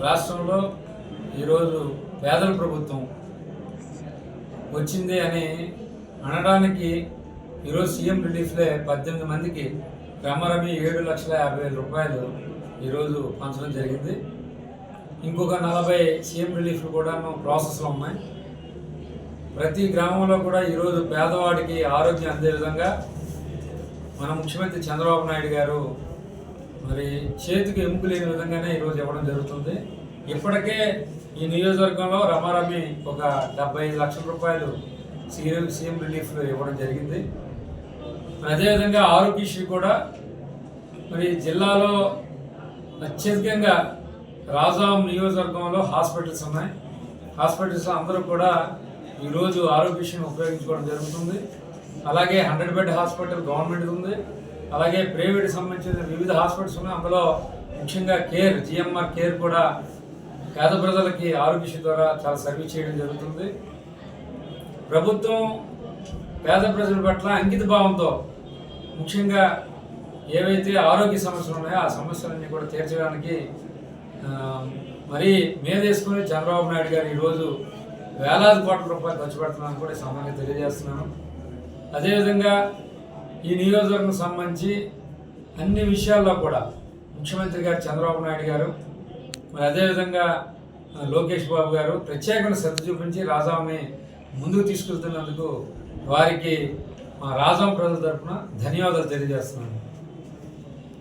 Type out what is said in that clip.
రాష్ట్రంలో ఈరోజు పేదల ప్రభుత్వం వచ్చింది అని అనడానికి ఈరోజు సీఎం రిలీఫ్లే 18 మందికి క్రమరమి 7,50,000 రూపాయలు ఈరోజు పంచడం జరిగింది. ఇంకొక 40 సీఎం రిలీఫ్లు కూడా ప్రాసెస్లో ఉన్నాయి. ప్రతి గ్రామంలో కూడా ఈరోజు పేదవాడికి ఆరోగ్యం అందే విధంగా మన ముఖ్యమంత్రి చంద్రబాబు నాయుడు గారు మరి చేతికి ఎముక లేని విధంగానే ఈరోజు ఇవ్వడం జరుగుతుంది. ఇప్పటికే ఈ నియోజకవర్గంలో రమారమి ఒక 75 లక్షల రూపాయలు సీఎం రిలీఫ్లు ఇవ్వడం జరిగింది. అదేవిధంగా ఆరోగ్యశ్రీ కూడా మరి జిల్లాలో అత్యధికంగా రాజాం నియోజకవర్గంలో హాస్పిటల్స్ ఉన్నాయి. హాస్పిటల్స్ అందరూ కూడా ఈరోజు ఆరోగ్యశ్రీని ఉపయోగించుకోవడం జరుగుతుంది. అలాగే 100 బెడ్ హాస్పిటల్ గవర్నమెంట్ ఉంది. అలాగే ప్రైవేట్ సంబంధించిన వివిధ హాస్పిటల్స్ ఉన్నాయి. అందులో ముఖ్యంగా జిఎంఆర్ కేర్ కూడా పేద ప్రజలకి ఆరోగ్యశ్రీ ద్వారా చాలా సర్వీస్ చేయడం జరుగుతుంది. ప్రభుత్వం పేద ప్రజల పట్ల అంకిత భావంతో ముఖ్యంగా ఏవైతే ఆరోగ్య సమస్యలు ఉన్నాయో ఆ సమస్యలన్నీ కూడా తీర్చడానికి మరీ మేదేసుకుని చంద్రబాబు నాయుడు గారు ఈరోజు వేలాది కోట్ల రూపాయలు ఖర్చు పెడుతున్నారని కూడా ఈ సమయంగా తెలియజేస్తున్నాను. అదేవిధంగా ఈ నియోజకవర్గం సంబంధించి అన్ని విషయాల్లో కూడా ముఖ్యమంత్రి గారు చంద్రబాబు నాయుడు గారు మరి అదేవిధంగా లోకేష్ బాబు గారు ప్రత్యేకంగా శ్రద్ధ చూపించి రాజాంని ముందుకు తీసుకెళ్తున్నందుకు వారికి మా రాజాం ప్రజల తరఫున ధన్యవాదాలు తెలియజేస్తున్నాను.